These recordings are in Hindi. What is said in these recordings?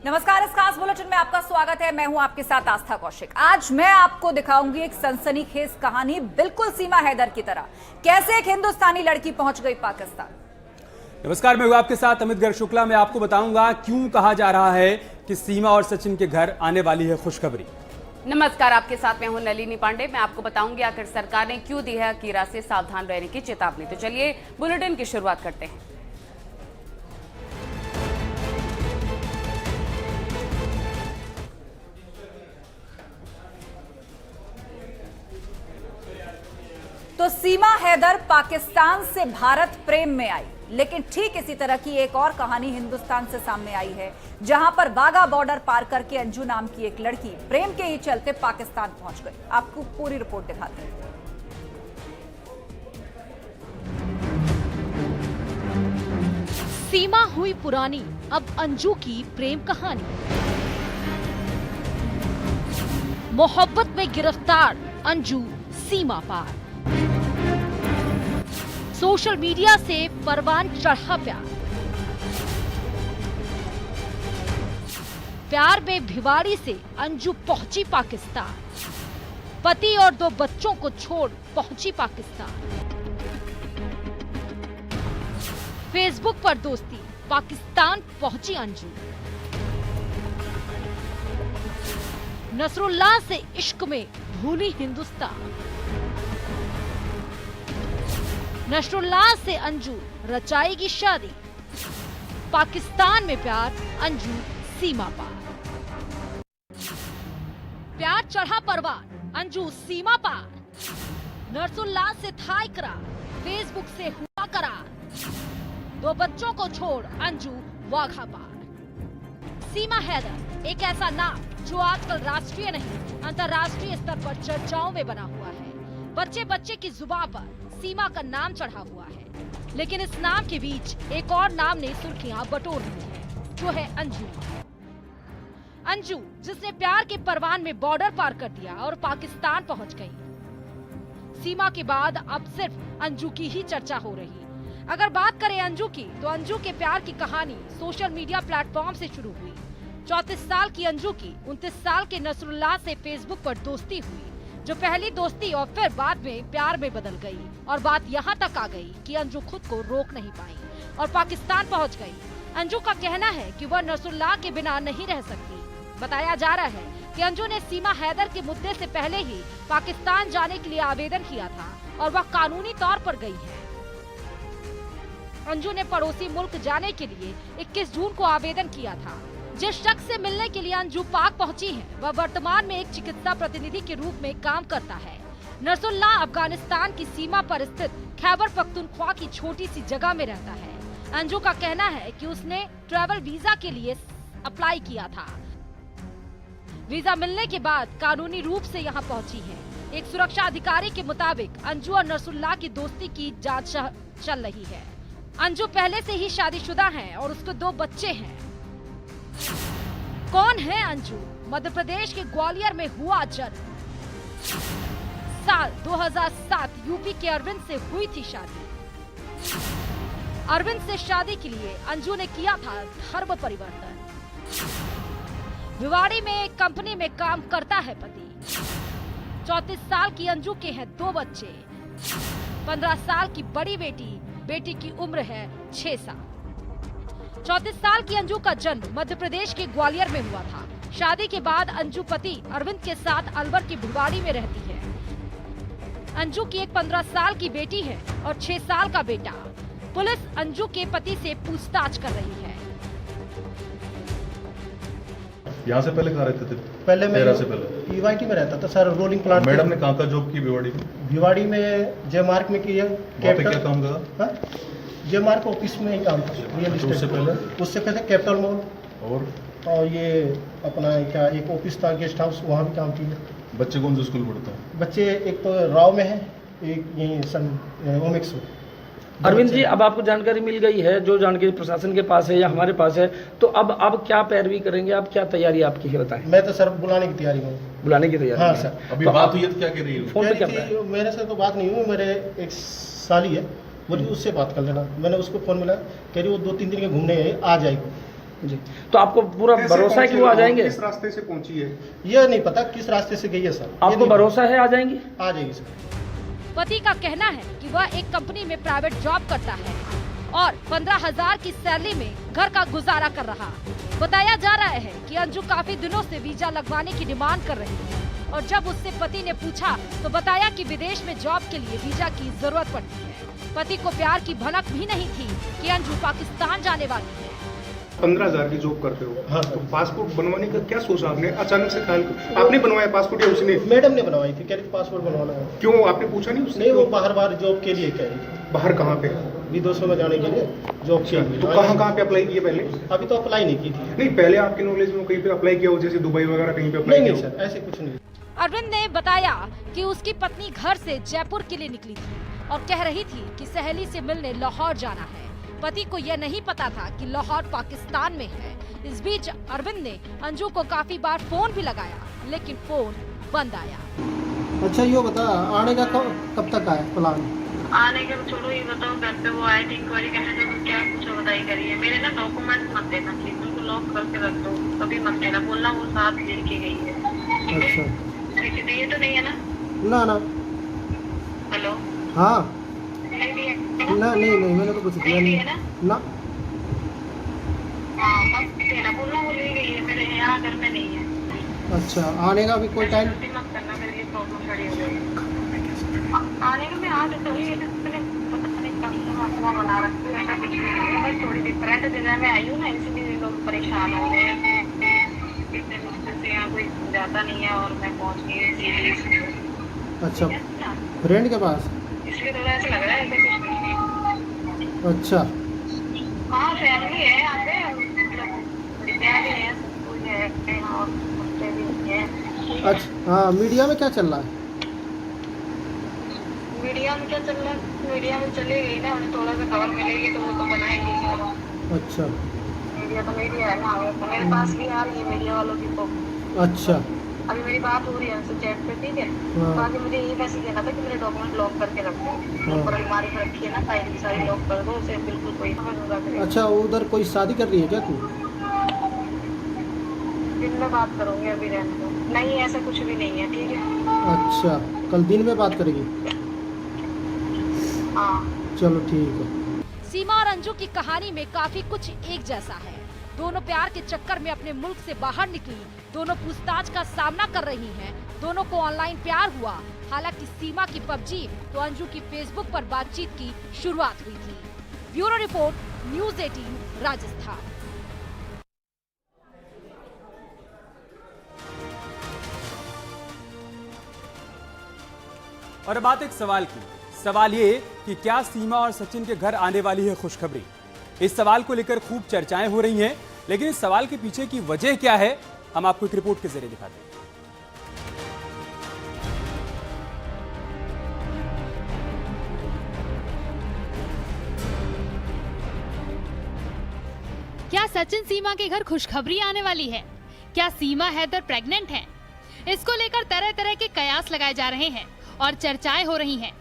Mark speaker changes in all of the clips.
Speaker 1: नमस्कार, इस खास बुलेटिन में आपका स्वागत है। मैं हूं आपके साथ आस्था कौशिक। आज मैं आपको दिखाऊंगी एक सनसनीखेज कहानी, बिल्कुल सीमा हैदर की तरह। कैसे एक हिंदुस्तानी लड़की पहुंच गई पाकिस्तान।
Speaker 2: नमस्कार, मैं हूं आपके साथ अमित गर्ग शुक्ला। मैं आपको बताऊंगा क्यों कहा जा रहा है कि सीमा और सचिन के घर आने वाली है खुशखबरी।
Speaker 3: नमस्कार, आपके साथ मैं हूं नलिनी पांडे। मैं आपको बताऊंगी आखिर सरकार ने क्यों दी है अकीरा से सावधान रहने की चेतावनी। तो चलिए बुलेटिन की शुरुआत करते हैं।
Speaker 1: तो सीमा हैदर पाकिस्तान से भारत प्रेम में आई, लेकिन ठीक इसी तरह की एक और कहानी हिंदुस्तान से सामने आई है, जहां पर वाघा बॉर्डर पार करके अंजू नाम की एक लड़की प्रेम के ही चलते पाकिस्तान पहुंच गई। आपको पूरी रिपोर्ट दिखाते हैं।
Speaker 4: सीमा हुई पुरानी, अब अंजू की प्रेम कहानी। मोहब्बत में गिरफ्तार अंजू सीमा पार। सोशल मीडिया से परवान चढ़ा प्यार। प्यार में भिवाड़ी से अंजू पहुंची पाकिस्तान। पति और 2 बच्चों को छोड़ पहुंची पाकिस्तान। फेसबुक पर दोस्ती, पाकिस्तान पहुंची अंजू। नसरुल्लाह से इश्क में भूली हिंदुस्तान। नसरुल्लाह से अंजू रचाएगी शादी। पाकिस्तान में प्यार, अंजू सीमा पार। प्यार चढ़ा परवान, अंजू सीमा पार। नसरुल्लाह से था इकरार, फेसबुक से हुआ करार। 2 बच्चों को छोड़ अंजू वाघा पार। सीमा हैदर एक ऐसा नाम जो आजकल राष्ट्रीय नहीं अंतर्राष्ट्रीय स्तर पर चर्चाओं में बना हुआ है। बच्चे बच्चे की जुबान पर सीमा का नाम चढ़ा हुआ है, लेकिन इस नाम के बीच एक और नाम ने सुर्खियां बटोर ली है, जो है अंजू। अंजू जिसने प्यार के परवान में बॉर्डर पार कर दिया और पाकिस्तान पहुंच गई। सीमा के बाद अब सिर्फ अंजू की ही चर्चा हो रही। अगर बात करें अंजू की, तो अंजू के प्यार की कहानी सोशल मीडिया प्लेटफॉर्म से शुरू हुई। 34 साल की अंजू की 29 साल के नसरुल्लाह से फेसबुक पर दोस्ती हुई, जो पहली दोस्ती और फिर बाद में प्यार में बदल गई। और बात यहाँ तक आ गई कि अंजू खुद को रोक नहीं पाई और पाकिस्तान पहुँच गई। अंजू का कहना है कि वह नसरुल्लाह के बिना नहीं रह सकती। बताया जा रहा है कि अंजू ने सीमा हैदर के मुद्दे से पहले ही पाकिस्तान जाने के लिए आवेदन किया था और वह कानूनी तौर पर गई है। अंजू ने पड़ोसी मुल्क जाने के लिए 21 जून को आवेदन किया था। जिस शख्स से मिलने के लिए अंजू पाक पहुंची है, वह वर्तमान में एक चिकित्सा प्रतिनिधि के रूप में काम करता है। नसरुल्लाह अफगानिस्तान की सीमा पर स्थित खैबर पख्तूनख्वा की छोटी सी जगह में रहता है। अंजू का कहना है कि उसने ट्रैवल वीजा के लिए अप्लाई किया था। वीजा मिलने के बाद कानूनी रूप से यहाँ पहुंची है। एक सुरक्षा अधिकारी के मुताबिक अंजू और नसरुल्लाह की दोस्ती की जांच चल रही है। अंजू पहले से ही शादीशुदा है और उसके 2 बच्चे हैं। कौन है अंजू? मध्य प्रदेश के ग्वालियर में हुआ जन्म। साल 2007 यूपी के अरविंद से हुई थी शादी। अरविंद से शादी के लिए अंजू ने किया था धर्म परिवर्तन। भिवाड़ी में एक कंपनी में काम करता है पति। 34 साल की अंजू के हैं 2 बच्चे। 15 साल की बड़ी बेटी की उम्र है 6 साल। 34 साल की अंजू का जन्म मध्य प्रदेश के ग्वालियर में हुआ था। शादी के बाद अंजू पति अरविंद के साथ अलवर की भिवाड़ी में रहती है। अंजू की एक 15 साल की बेटी है और 6 साल का बेटा। पुलिस अंजू के पति से पूछताछ कर रही है।
Speaker 5: यहाँ से पहले कहाँ रहते थे?
Speaker 6: पहले मैं
Speaker 5: से पहले
Speaker 6: पीवाईटी में रहता था सर, रोलिंग प्लांट।
Speaker 5: मैडम ने कहाँ का जॉब की भिवाड़ी में?
Speaker 6: भिवाड़ी में जे मार्क में की है।
Speaker 5: वहाँ पे क्या काम करा?
Speaker 6: जे मार्क ऑफिस में ही काम था। Real estate. उससे पहले कैपिटल मॉल और ये अपना क्या एक ऑफिस था, गेस्ट हाउस, वहाँ भी काम किया।
Speaker 5: बच्चे कौन से स्कूल पढ़ते हैं?
Speaker 6: बच्चे एक तो राव में है, एक यही सन ओमिक्स में।
Speaker 7: अरविंद जी, अब आपको जानकारी मिल गई है, जो जानकारी प्रशासन के पास है या हमारे पास है, तो अब क्या पैरवी करेंगे? आप क्या तैयारी आपकी है बताएं।
Speaker 6: मैं तो सर बुलाने की तैयारी में।
Speaker 7: बुलाने की तैयारी?
Speaker 6: हाँ सर।
Speaker 5: अभी
Speaker 7: तो
Speaker 5: बात हुई है तो क्या कह रही है?
Speaker 7: फोन पे क्या?
Speaker 6: मेरे से तो बात नहीं हुई। मेरे एक साली है, बोली उससे बात कर लेना। मैंने उसको फोन मिला, कह रही वो 2-3 दिन के घूमने आ जाएगी।
Speaker 7: जी, तो आपको पूरा भरोसा है कि वो आ जाएंगे?
Speaker 5: किस रास्ते से पहुंची है?
Speaker 6: ये नहीं पता किस रास्ते से गई है सर। ये
Speaker 7: आपको
Speaker 6: नहीं
Speaker 7: भरोसा है आ जाएंगी?
Speaker 6: पता। आ जाएगी सर।
Speaker 4: पति का कहना है कि वह एक कंपनी में प्राइवेट जॉब करता है और 15,000 की सैलरी में घर का गुजारा कर रहा। बताया जा रहा है कि अंजू काफी दिनों से वीजा लगवाने की डिमांड कर रही है और जब उससे पति ने पूछा तो बताया कि विदेश में जॉब के लिए वीजा की जरूरत पड़ती है। पति को प्यार की भनक भी नहीं थी कि अंजू पाकिस्तान जाने वाली है।
Speaker 5: 15,000 की जॉब करते हो?
Speaker 6: हाँ।
Speaker 5: तो पासपोर्ट बनवाने का क्या सोचा आपने? अचानक से ख्याल आपने बनवाया पासपोर्ट या उसने?
Speaker 6: मैडम ने बनवाई थी, कह रही थी पासपोर्ट बनवाना है।
Speaker 5: क्यों आपने पूछा नहीं उसने?
Speaker 6: नहीं, वो बाहर जॉब के लिए कह रही थी।
Speaker 5: बाहर कहाँ पे?
Speaker 6: विदेशों में जाने के लिए जॉब के लिए।
Speaker 5: तो कहाँ पे अप्लाई किए पहले?
Speaker 6: अभी तो अप्लाई नहीं की थी।
Speaker 5: नहीं, पहले आपके नॉलेज में कहीं पे अप्लाई किया हो, जैसे दुबई वगैरह कहीं पे अप्लाई
Speaker 6: नहीं
Speaker 5: किया
Speaker 6: नहीं सर, ऐसे कुछ नहीं।
Speaker 4: अरविंद ने बताया कि उसकी पत्नी घर से जयपुर के लिए निकली थी और कह रही थी कि सहेली से मिलने लाहौर जाना है। पति को यह नहीं पता था कि लाहौर पाकिस्तान में है। इस बीच अरविंद ने अंजू को काफी बार फोन भी लगाया लेकिन फोन बंद आया।
Speaker 6: अच्छा ये बता, आने का कब तक आया प्लान?
Speaker 8: आने के चलो ये बताओ, घर पे वो आए थे इंक्वायरी करने, तो क्या कुछ बताई करिए। मेरे ना डॉक्यूमेंट मत देना प्लीज, उनको लॉक करके रख दो, कभी मत देना, बोलना वो साथ लेके गई है।
Speaker 6: अच्छा
Speaker 8: ठीक है, ये तो नहीं है ना?
Speaker 6: ना ना।
Speaker 8: हेलो,
Speaker 6: हाँ
Speaker 8: नहीं दिया
Speaker 6: ना, नहीं नहीं मैंने तो कुछ दिया
Speaker 8: नहीं
Speaker 6: नहीं
Speaker 8: है ना?
Speaker 6: ना।
Speaker 8: हाँ मत देना, बोलना वो ले गई है, मेरे यहाँ घर में नहीं है।
Speaker 6: अच्छा आने का भी कोई टाइम?
Speaker 8: छुट्टी मत करना, मेरे लिए प्रॉब्लम खड़ी हो गई। आने का मैं आज तो ये मैंने पता नहीं कब बना रखी है, ऐसा कुछ नहीं है। मैं थोड़ी डिफरेंट जगह में आई हूँ ना, इसलिए लोग परेशान हो गए हैं। इतने मुश्किल से यहाँ कोई जाता नहीं है और मैं पहुँच गई।
Speaker 6: अच्छा फ्रेंड के पास?
Speaker 8: इसलिए थोड़ा ऐसा लग रहा है ऐसे कुछ नहीं।
Speaker 6: अच्छा
Speaker 8: हाँ फैमिली है यहाँ पे, मतलब विद्यालय है, स्कूल है और बच्चे भी हैं।
Speaker 6: अच्छा हाँ, मीडिया में क्या चल रहा है?
Speaker 8: मीडिया में क्या चल रहा है? मीडिया में चली गई ना, उन्हें थोड़ा सा खबर मिलेगी तो वो तो बनाएंगे।
Speaker 6: अच्छा
Speaker 8: मीडिया तो मीडिया है ना, तो मेरे पास भी आ रही है मीडिया वालों की। तो
Speaker 6: अच्छा
Speaker 8: अभी मेरी बात हो रही है उनसे चैट पे, ठीक है?
Speaker 6: हाँ।
Speaker 8: बाकी मुझे ये मैसेज देना था कि मेरे डॉक्यूमेंट लॉक करके रख दो,
Speaker 6: हाँ।
Speaker 8: ऊपर अलमारी में रखी है ना, फाइल सारी लॉक कर दो, उसे बिल्कुल कोई समझ होगा करेगा।
Speaker 6: अच्छा उधर कोई शादी कर रही है क्या तू?
Speaker 8: दिन में बात करूंगी, अभी रहने दो। नहीं ऐसा कुछ भी नहीं है, ठीक है?
Speaker 6: अच्छा कल दिन में बात करेगी?
Speaker 8: हाँ
Speaker 6: चलो ठीक है।
Speaker 4: सीमा और अंजू की कहानी में काफी कुछ एक जैसा है। दोनों प्यार के चक्कर में अपने मुल्क से बाहर निकली, दोनों पूछताछ का सामना कर रही हैं, दोनों को ऑनलाइन प्यार हुआ। हालांकि सीमा की पबजी तो अंजू की फेसबुक पर बातचीत की शुरुआत हुई थी। Bureau report, news 18 Rajasthan.
Speaker 2: और अब बात एक सवाल की। सवाल ये कि क्या सीमा और सचिन के घर आने वाली है खुशखबरी। इस सवाल को लेकर खूब चर्चाएं हो रही हैं, लेकिन इस सवाल के पीछे की वजह क्या है, हम आपको एक रिपोर्ट के जरिए दिखाते हैं।
Speaker 9: क्या सचिन सीमा के घर खुशखबरी आने वाली है? क्या सीमा हैदर प्रेग्नेंट हैं? इसको लेकर तरह तरह के कयास लगाए जा रहे हैं और चर्चाएं हो रही हैं।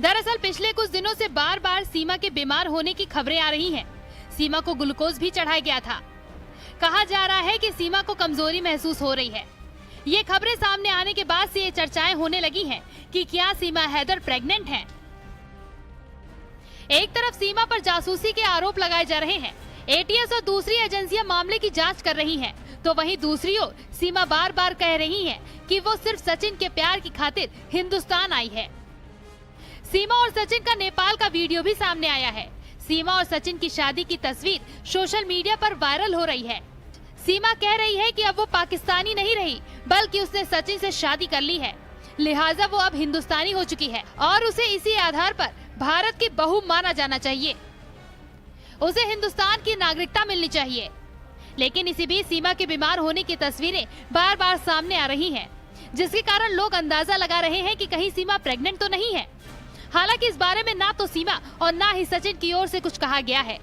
Speaker 9: दरअसल पिछले कुछ दिनों से बार बार सीमा के बीमार होने की खबरें आ रही हैं। सीमा को ग्लूकोज भी चढ़ाया गया था। कहा जा रहा है कि सीमा को कमजोरी महसूस हो रही है। ये खबरें सामने आने के बाद से ये चर्चाएं होने लगी हैं कि क्या सीमा हैदर प्रेग्नेंट हैं। एक तरफ सीमा पर जासूसी के आरोप लगाए जा रहे हैं, एटीएस और दूसरी एजेंसियां मामले की जांच कर रही हैं, तो वहीं दूसरी ओर सीमा बार बार कह रही है कि वो सिर्फ सचिन के प्यार की खातिर हिंदुस्तान आई है। सीमा और सचिन का नेपाल का वीडियो भी सामने आया है। सीमा और सचिन की शादी की तस्वीर सोशल मीडिया पर वायरल हो रही है। सीमा कह रही है कि अब वो पाकिस्तानी नहीं रही, बल्कि उसने सचिन से शादी कर ली है, लिहाजा वो अब हिंदुस्तानी हो चुकी है और उसे इसी आधार पर भारत की बहू माना जाना चाहिए। उसे हिंदुस्तान की नागरिकता मिलनी चाहिए। लेकिन इसी बीच सीमा के बीमार होने की तस्वीरें बार बार सामने आ रही हैं, जिसके कारण लोग अंदाजा लगा रहे हैं कि कहीं सीमा प्रेग्नेंट तो नहीं है। हालांकि इस बारे में ना तो सीमा और ना ही सचिन की ओर से कुछ कहा गया है।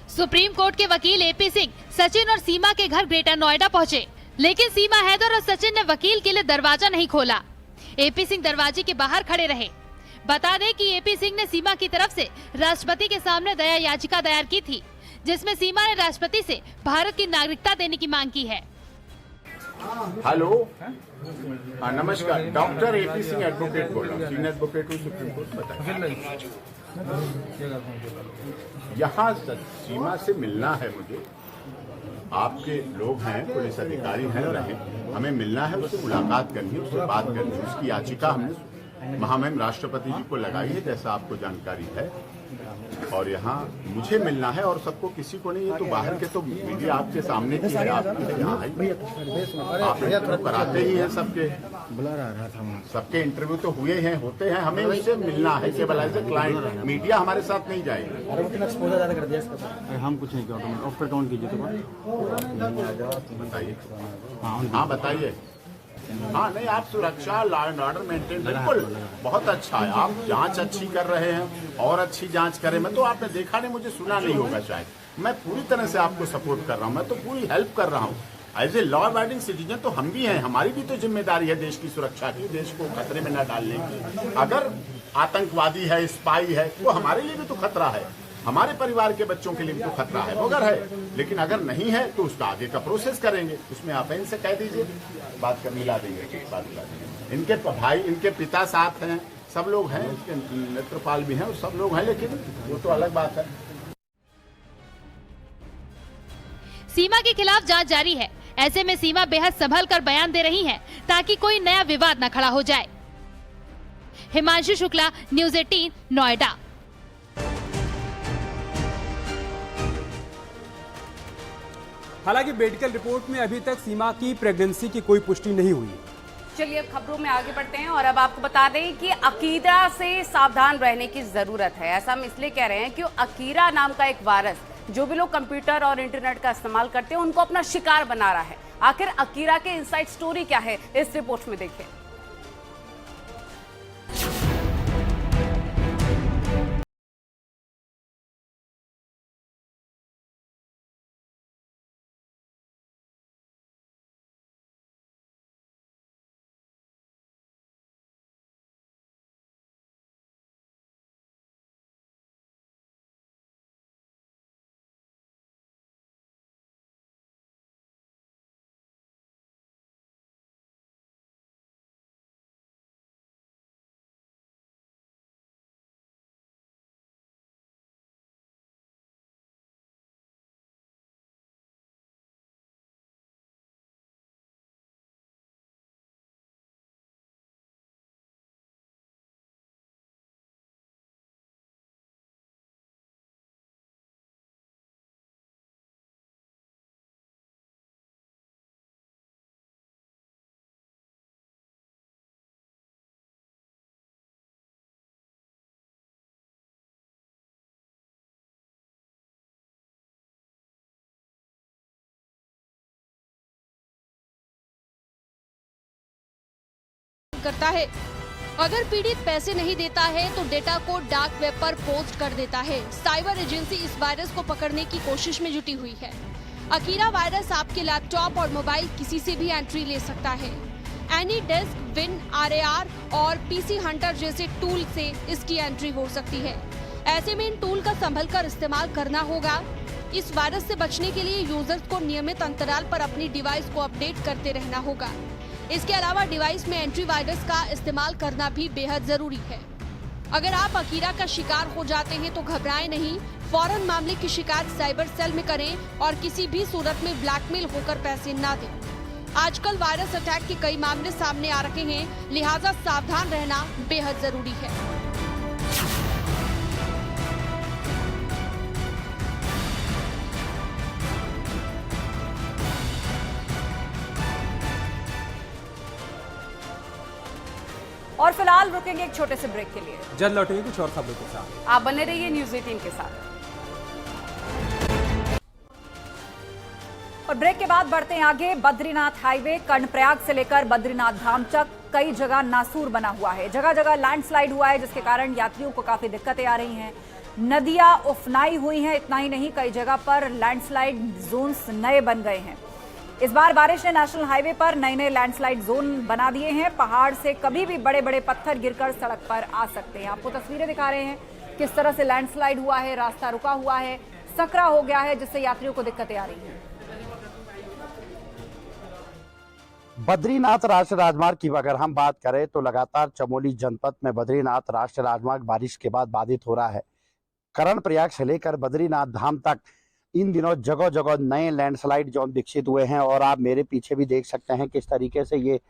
Speaker 9: सुप्रीम कोर्ट के वकील एपी सिंह सचिन और सीमा के घर ग्रेटर नोएडा पहुंचे, लेकिन सीमा हैदर और सचिन ने वकील के लिए दरवाजा नहीं खोला। एपी सिंह दरवाजे के बाहर खड़े रहे। बता दें कि एपी सिंह ने सीमा की तरफ से राष्ट्रपति के सामने दया याचिका दायर की थी, जिसमें सीमा ने राष्ट्रपति से भारत की नागरिकता देने की मांग की है।
Speaker 10: हेलो, नमस्कार, डॉक्टर AP सिंह एडवोकेट बोल रहा हूँ, सीनियर एडवोकेट हूँ सुप्रीम कोर्ट। बताइए, यहाँ सीमा से मिलना है मुझे। आपके लोग हैं, पुलिस अधिकारी हैं, रहे, हमें मिलना है, उससे मुलाकात करनी है, उससे बात करनी है। उसकी याचिका हमने महामहिम राष्ट्रपति जी को लगाई है, जैसा आपको जानकारी है, और यहाँ मुझे मिलना है और सबको, किसी को नहीं। ये तो बाहर के, तो मीडिया आपके सामने की है, आपके यहाँ आप इंटरव्यू कराते ही हैं, सबके इंटरव्यू तो हुए हैं, होते हैं। हमें उससे मिलना है केवल एज ए क्लाइंट। मीडिया हमारे साथ नहीं जाएगी।
Speaker 11: हम कुछ नहीं कर, ऑफ पर काउंट कीजिए तो
Speaker 10: बताइए। हाँ बताइए। हाँ नहीं, आप सुरक्षा, लॉ एंड ऑर्डर मेंटेन, बिल्कुल बहुत अच्छा है। आप जांच अच्छी कर रहे हैं और अच्छी जांच करें। मैं तो, आपने देखा नहीं, मुझे सुना नहीं होगा शायद। मैं पूरी तरह से आपको सपोर्ट कर रहा हूँ, मैं तो पूरी हेल्प कर रहा हूँ। As a law abiding citizen तो हम भी हैं, हमारी भी तो जिम्मेदारी है देश की सुरक्षा की, देश को खतरे में न डालने की। अगर आतंकवादी है, स्पाई है, तो हमारे लिए भी तो खतरा है, हमारे परिवार के बच्चों के लिए भी तो खतरा है, मगर है। लेकिन अगर नहीं है तो उसका आगे का प्रोसेस करेंगे। उसमें आप इनसे कह दीजिए, बात कर मिला देंगे, बात मिला देंगे। इनके भाई, इनके पिता साथ हैं, सब लोग हैं, इसके नेत्रपाल भी हैं और सब लोग हैं, लेकिन वो तो अलग बात है।
Speaker 9: सीमा के खिलाफ जांच जारी है। ऐसे में सीमा बेहद संभल कर बयान दे रही हैं ताकि कोई नया विवाद न खड़ा हो जाए। हिमांशु शुक्ला, न्यूज़ 18, नोएडा।
Speaker 2: हालांकि मेडिकल रिपोर्ट में अभी तक सीमा की प्रेगनेंसी की कोई पुष्टि नहीं हुई।
Speaker 3: चलिए अब खबरों में आगे बढ़ते हैं और अब आपको बता दें कि अकीरा से सावधान रहने की जरूरत है। ऐसा हम इसलिए कह रहे हैं कि अकीरा नाम का एक वायरस, जो भी लोग कंप्यूटर और इंटरनेट का इस्तेमाल करते हैं, उनको अपना शिकार बना रहा है। आखिर अकीरा के इनसाइड स्टोरी क्या है, इस रिपोर्ट में देखें।
Speaker 12: करता है। अगर पीड़ित पैसे नहीं देता है तो डेटा को डार्क वेब पर पोस्ट कर देता है। साइबर एजेंसी इस वायरस को पकड़ने की कोशिश में जुटी हुई है। अकीरा वायरस आपके लैपटॉप और मोबाइल किसी से भी एंट्री ले सकता है। एनीडेस्क, विन, RAR और PC हंटर जैसे टूल से इसकी एंट्री हो सकती है। ऐसे में इन टूल का संभल कर इस्तेमाल करना होगा। इस वायरस से बचने के लिए यूजर्स को नियमित अंतराल पर अपनी डिवाइस को अपडेट करते रहना होगा। इसके अलावा डिवाइस में एंटी वायरस का इस्तेमाल करना भी बेहद जरूरी है। अगर आप अकीरा का शिकार हो जाते हैं तो घबराएं नहीं, फौरन मामले की शिकायत साइबर सेल में करें और किसी भी सूरत में ब्लैकमेल होकर पैसे ना दें। आजकल वायरस अटैक के कई मामले सामने आ रहे हैं, लिहाजा सावधान रहना बेहद जरूरी है।
Speaker 1: और फिलहाल रुकेंगे एक छोटे से ब्रेक के लिए।
Speaker 2: जल्द लौटेंगे कुछ और खबरों के साथ।
Speaker 3: आप बने रहिए न्यूज़ 18 के साथ।
Speaker 1: और ब्रेक के बाद बढ़ते हैं आगे। बद्रीनाथ हाईवे कर्णप्रयाग से लेकर बद्रीनाथ धाम तक कई जगह नासूर बना हुआ है। जगह जगह लैंडस्लाइड हुआ है, जिसके कारण यात्रियों को काफी दिक्कतें आ रही हैं। नदियां उफनाई हुई हैं। इतना ही नहीं, कई जगह पर लैंडस्लाइड जोन्स नए बन गए हैं। इस बार बारिश ने नेशनल हाईवे पर नए नए लैंडस्लाइड जोन बना दिए हैं। पहाड़ से कभी भी बड़े बड़े पत्थर गिरकर सड़क पर आ सकते हैं। आपको तस्वीरें दिखा रहे हैं किस तरह से लैंडस्लाइड हुआ है, रास्ता रुका हुआ है। सकरा हो गया है, जिससे यात्रियों को दिक्कतें आ रही हैं।
Speaker 13: बद्रीनाथ राष्ट्रीय राजमार्ग की अगर हम बात करें तो लगातार चमोली जनपद में बद्रीनाथ राष्ट्रीय राजमार्ग बारिश के बाद बाधित हो रहा है। कर्णप्रयाग से लेकर बद्रीनाथ धाम तक इन दिनों जगह जगह नए लैंडस्लाइड जोन विकसित हुए हैं और आप मेरे पीछे भी देख सकते हैं किस तरीके से ये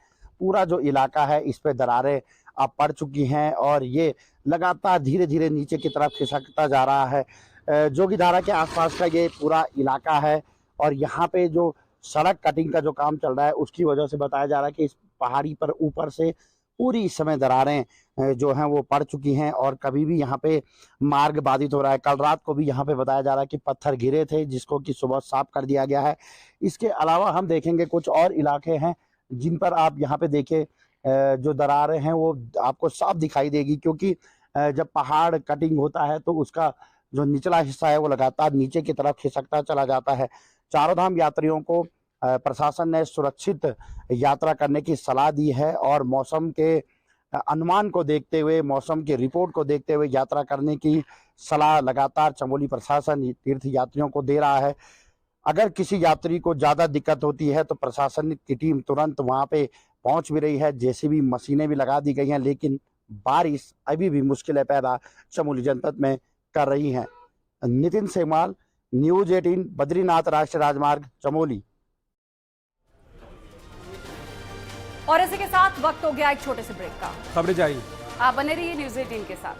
Speaker 13: पूरा जो इलाका है इस पे दरारें अब पड़ चुकी हैं और ये लगातार धीरे धीरे नीचे की तरफ खिसकता जा रहा है। जोगीधारा के आसपास का ये पूरा इलाका है और यहाँ पे जो सड़क कटिंग का जो काम चल रहा है उसकी वजह से बताया जा रहा है कि इस पहाड़ी पर ऊपर से पूरी इस समय दरारें जो हैं वो पड़ चुकी हैं और कभी भी यहाँ पे मार्ग बाधित हो रहा है। कल रात को भी यहाँ पे बताया जा रहा है कि पत्थर गिरे थे जिसको कि सुबह साफ कर दिया गया है। इसके अलावा हम देखेंगे कुछ और इलाके हैं जिन पर आप यहाँ पे देखें जो दरारें हैं वो आपको साफ दिखाई देगी, क्योंकि जब पहाड़ कटिंग होता है तो उसका जो निचला हिस्सा है वो लगातार नीचे की तरफ खिसकता चला जाता है। चारों धाम यात्रियों को प्रशासन ने सुरक्षित यात्रा करने की सलाह दी है और मौसम के अनुमान को देखते हुए, मौसम की रिपोर्ट को देखते हुए यात्रा करने की सलाह लगातार चमोली प्रशासन तीर्थ यात्रियों को दे रहा है। अगर किसी यात्री को ज़्यादा दिक्कत होती है तो प्रशासन की टीम तुरंत वहां पे पहुंच भी रही है, जेसीबी मशीनें भी लगा दी गई हैं, लेकिन बारिश अभी भी मुश्किलें पैदा चमोली जनपद में कर रही हैं। नितिन सेमाल, न्यूज 18, बद्रीनाथ राष्ट्रीय राजमार्ग, चमोली।
Speaker 1: और इसी के साथ वक्त हो गया एक छोटे से ब्रेक का।
Speaker 2: खबरें जारी।
Speaker 3: आप बने रहिए न्यूज 18 के साथ।